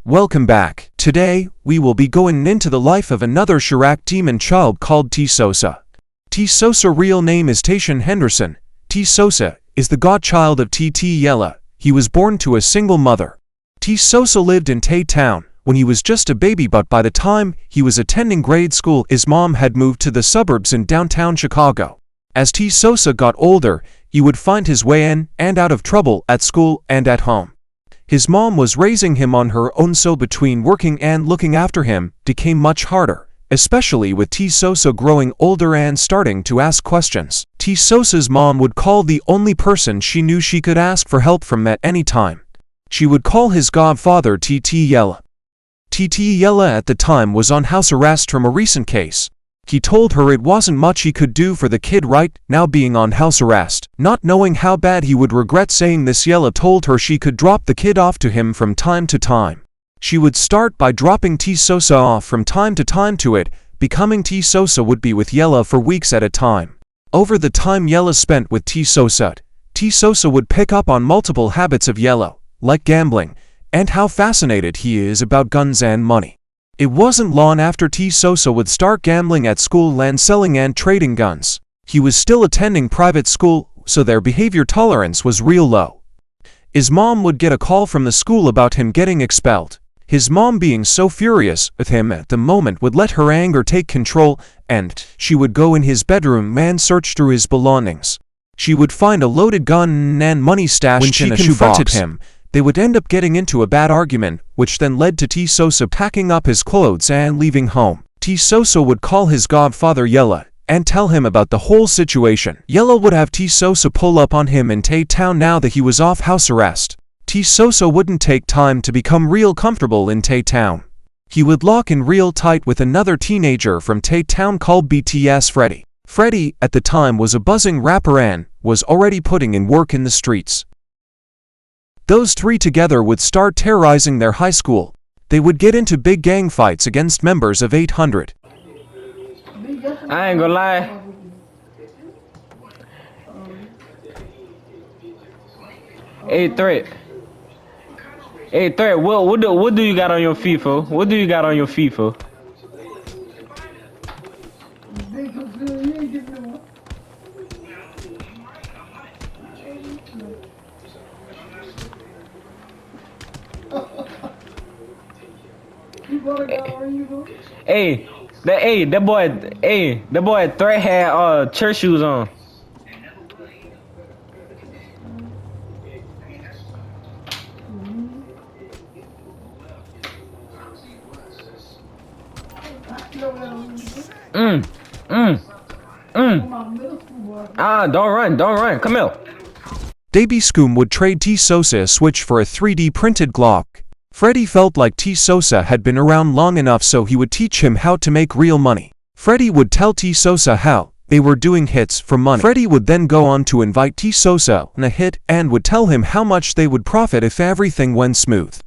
Welcome back. Today, we will be going into the life of another CHIraq demon child called SoSa. SoSa's real name is Taishan Henderson. SoSa is the godchild of TTE. He was born to a single mother. SoSa lived in Tay Town when he was just a baby, but by the time he was attending grade school, his mom had moved to the suburbs in downtown Chicago. As SoSa got older, he would find his way in and out of trouble at school and at home. His mom was raising him on her own, so between working and looking after him became much harder, especially with SoSa growing older and starting to ask questions. SoSa's mom would call the only person she knew she could ask for help from at any time. She would call his godfather TTE. TTE at the time was on house arrest from a recent case. He told her it wasn't much he could do for the kid right now being on house arrest. Not knowing how bad he would regret saying this, Yella told her she could drop the kid off to him from time to time. She would start by dropping SoSa off from time to time to it, becoming SoSa would be with Yella for weeks at a time. Over the time Yella spent with SoSa would pick up on multiple habits of Yella, like gambling, and how fascinated he is about guns and money. It wasn't long after SoSa would start gambling at school and selling and trading guns. He was still attending private school, so their behavior tolerance was real low. His mom would get a call from the school about him getting expelled. His mom, being so furious with him at the moment, would let her anger take control, and she would go in his bedroom and search through his belongings. She would find a loaded gun and money stashed in a shoebox. When she confronted him, they would end up getting into a bad argument, which then led to SoSa packing up his clothes and leaving home. SoSa would call his godfather Yella and tell him about the whole situation. Yella would have SoSa pull up on him in Tay Town now that he was off house arrest. SoSa wouldn't take time to become real comfortable in Tay Town. He would lock in real tight with another teenager from Tay Town called BTS Freddie. Freddie, at the time, was a buzzing rapper and was already putting in work in the streets. Those three together would start terrorizing their high school. They would get into big gang fights against members of 800. I ain't gonna lie. Hey, Threat. Hey, Threat, what do you got on your FIFA? What do you got on your FIFA? That boy Threat had church shoes on. Don't run, come here. Davey Scoom would trade SoSa a Switch for a 3D printed Glock. Freddie felt like SoSa had been around long enough, so he would teach him how to make real money. Freddie would tell SoSa how they were doing hits for money. Freddie would then go on to invite SoSa on a hit and would tell him how much they would profit if everything went smooth.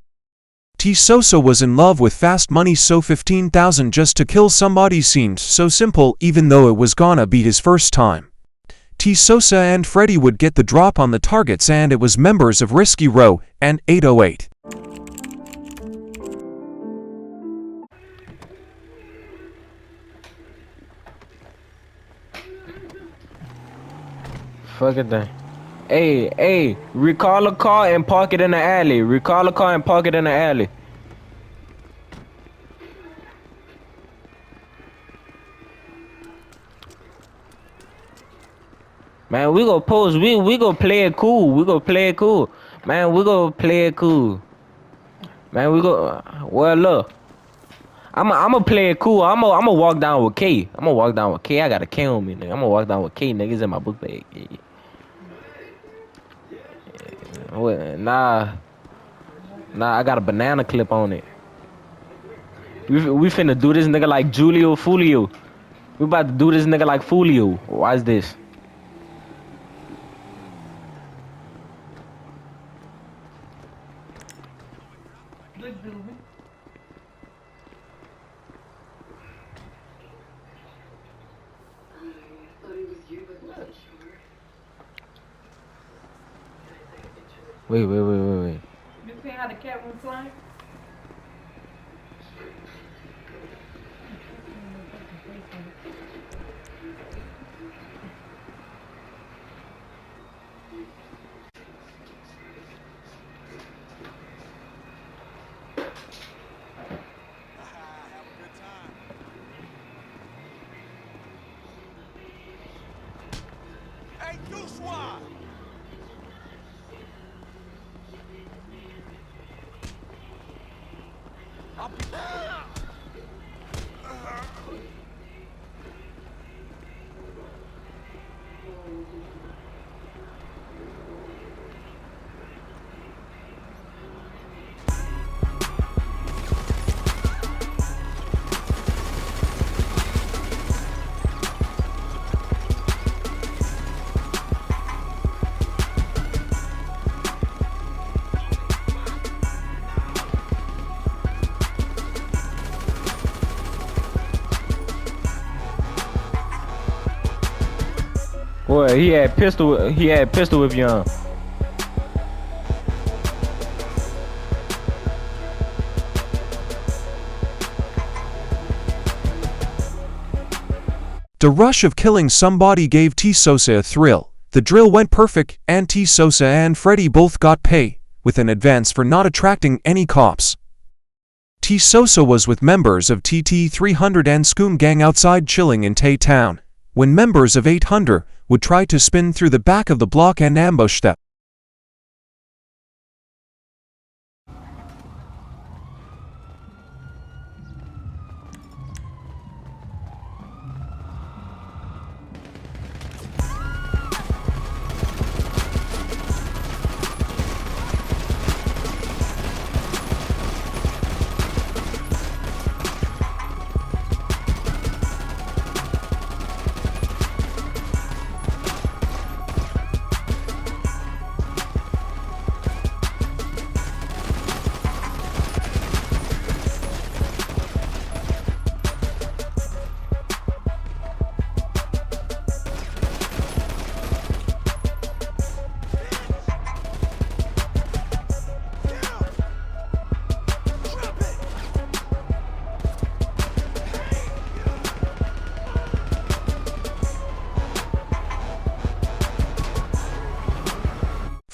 SoSa was in love with fast money, so 15,000 just to kill somebody seemed so simple, even though it was gonna be his first time. SoSa and Freddie would get the drop on the targets, and it was members of Risky Row and 808. Fuck it then. Hey, recall a car and park it in the alley. Recall a car and park it in the alley. Man, we go pose. We go play it cool. We go play it cool. Man, we go play it cool. Man, we go. Well, look. I'ma play it cool. I'ma walk down with K. I'ma walk down with K. I got a K on me, nigga. I'ma walk down with K, niggas in my book bag. Yeah. Nah, I got a banana clip on it. We finna do this nigga like Julio Fulio. We about to do this nigga like Fulio. Watch this. Wait. You see how the cat went flying? Boy, he had pistol with you on. The rush of killing somebody gave SoSa a thrill. The drill went perfect, and SoSa and Freddy both got pay, with an advance for not attracting any cops. SoSa was with members of TTE 300 and Scoom gang outside chilling in Tay Town, when members of 800 would try to spin through the back of the block and ambush them.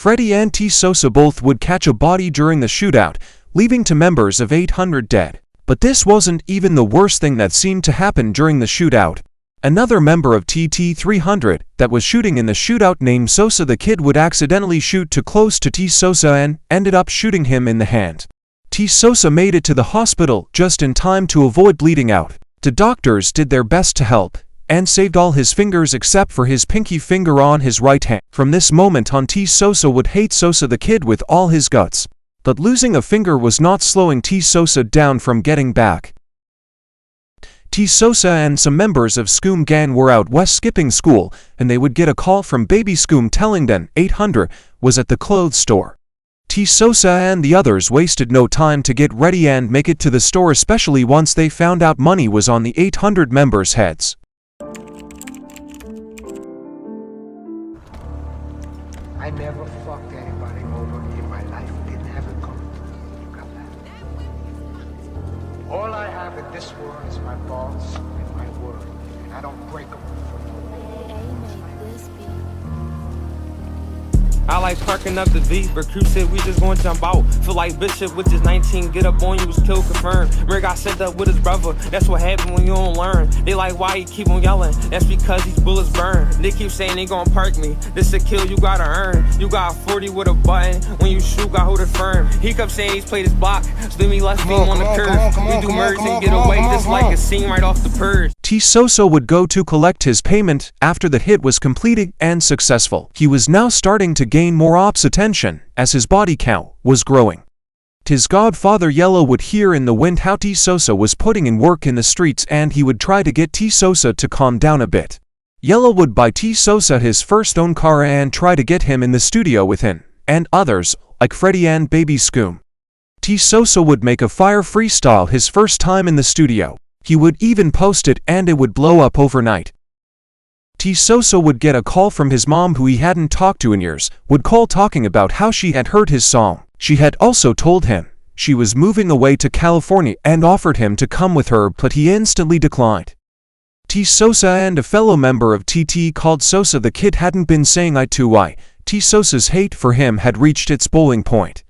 Freddy and SoSa both would catch a body during the shootout, leaving to members of 800 dead. But this wasn't even the worst thing that seemed to happen during the shootout. Another member of TTE 300 that was shooting in the shootout named SoSa the Kid would accidentally shoot too close to SoSa and ended up shooting him in the hand. SoSa made it to the hospital just in time to avoid bleeding out. The doctors did their best to help, and saved all his fingers except for his pinky finger on his right hand. From this moment on, SoSa would hate SoSa the Kid with all his guts. But losing a finger was not slowing SoSa down from getting back. SoSa and some members of Scoom gang were out west skipping school, and they would get a call from Baby Scoom telling them 800 was at the clothes store. SoSa and the others wasted no time to get ready and make it to the store, especially once they found out money was on the 800 members' heads. I never fucked anybody over in my life. Didn't have it coming. You got that? All I have in this world is my balls and my word, and I don't break them for no. I like parking up the V, but crew said we just gonna jump out. Feel like Bishop with his 19, get up on you was kill confirmed. Rick got sent up with his brother, that's what happened when you don't learn. They like why he keep on yelling, that's because these bullets burn. They keep saying they gon' park me, this a kill you gotta earn. You got 40 with a button, when you shoot got hold it firm. He kept saying he's played his block, so then we left him on the curve. We do merge and get away just like a scene right off the purge. SoSa would go to collect his payment after the hit was completed and successful. He was now starting to gain more ops' attention as his body count was growing. His godfather Yellow would hear in the wind how SoSa was putting in work in the streets, and he would try to get SoSa to calm down a bit. Yellow would buy SoSa his first own car and try to get him in the studio with him and others like Freddy and Baby Scoom. SoSa would make a fire freestyle his first time in the studio. He would even post it and it would blow up overnight. SoSa would get a call from his mom, who he hadn't talked to in years, would call talking about how she had heard his song. She had also told him she was moving away to California and offered him to come with her, but he instantly declined. SoSa and a fellow member of TTE called SoSa the Kid hadn't been saying eye to eye. SoSa's hate for him had reached its boiling point.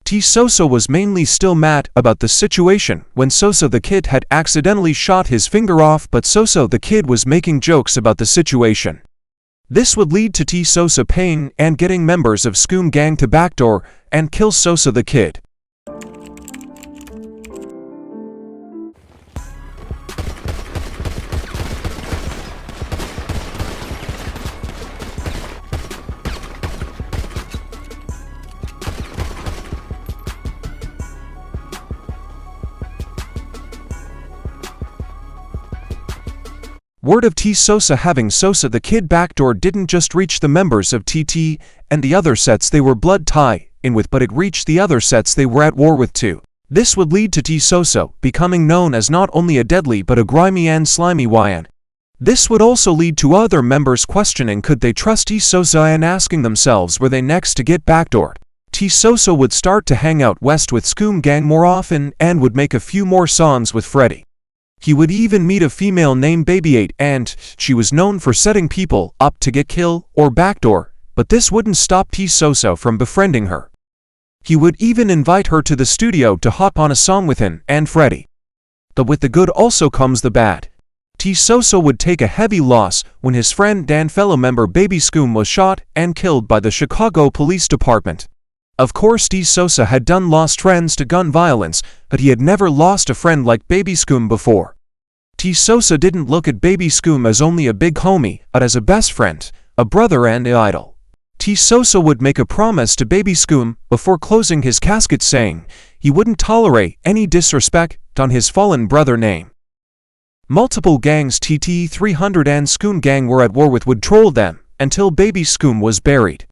SoSa was mainly still mad about the situation when SoSa the Kid had accidentally shot his finger off, but SoSa the Kid was making jokes about the situation. This would lead to SoSa paying and getting members of Scoom gang to backdoor and kill SoSa the Kid. Word of SoSa having SoSa the Kid backdoor didn't just reach the members of TTE and the other sets they were blood tie in with, but it reached the other sets they were at war with too. This would lead to SoSa becoming known as not only a deadly but a grimy and slimy YN. This would also lead to other members questioning could they trust SoSa and asking themselves were they next to get backdoored. SoSa would start to hang out west with Scoom Gang more often and would make a few more songs with Freddy. He would even meet a female named Baby8 and she was known for setting people up to get killed or backdoor, but this wouldn't stop SoSa from befriending her. He would even invite her to the studio to hop on a song with him and Freddy. But with the good also comes the bad. SoSa would take a heavy loss when his friend and fellow member Baby Scoom was shot and killed by the Chicago Police Department. Of course SoSa had done lost friends to gun violence, but he had never lost a friend like Baby Scoom before. SoSa didn't look at Baby Scoom as only a big homie, but as a best friend, a brother and an idol. SoSa would make a promise to Baby Scoom before closing his casket saying he wouldn't tolerate any disrespect on his fallen brother name. Multiple gangs TTE 300 and Scoom Gang were at war with would troll them until Baby Scoom was buried.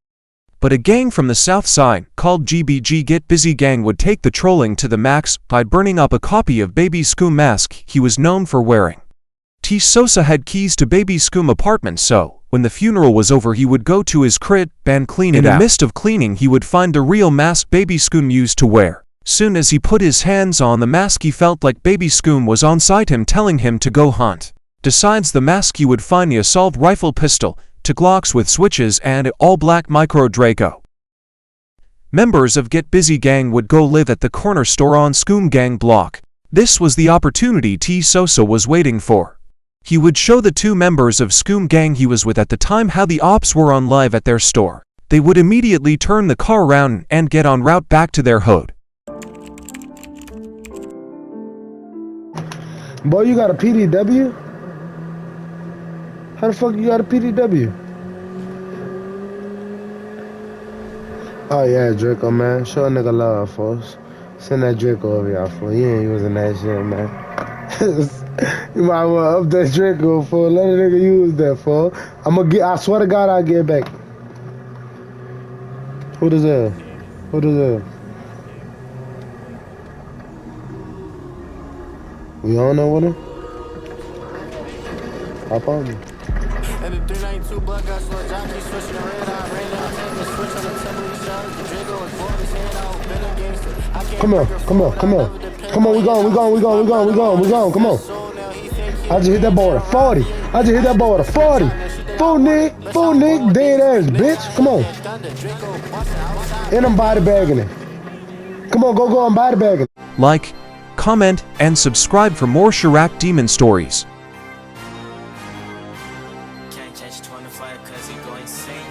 But a gang from the south side called GBG Get Busy Gang would take the trolling to the max by burning up a copy of Baby Scoom mask he was known for wearing. SoSa had keys to Baby Scoom apartment, so when the funeral was over he would go to his crib and clean it out. In the midst of cleaning he would find the real mask Baby Scoom used to wear. Soon as he put his hands on the mask he felt like Baby Scoom was on side him telling him to go hunt. Besides the mask he would find the assault rifle pistol, two Glocks with switches and an all-black micro Draco. Members of Get Busy Gang would go live at the corner store on Scoom Gang block. This was the opportunity SoSa was waiting for. He would show the two members of Scoom Gang he was with at the time how the ops were on live at their store. They would immediately turn the car around and get en route back to their hood. Boy, you got a PDW? How the fuck you got a PDW? Oh yeah, Draco, man. Show a nigga love, folks. Send that Draco over y'all, fool. You ain't using that shit, man. You might want to up that Draco, fool. Let a nigga use that, fool. I swear to God, I'll get it back. Who does that? Who does that? We all know what him? Hop on me. And the 392 blood got slow jockey switching the red eye, rain down, take the switch on the temple, he shot the Draco was born his head out, been a gangster. Come on, come on, come on. Come on, we going, come on. I just hit that ball at 40. I just hit that ball at 40. Full Nick, dead ass bitch. Come on. And I'm body bagging it. Come on, go, I'm body bagging. Like, comment, and subscribe for more CHIraq demon stories. Can't catch 25 cause he go insane.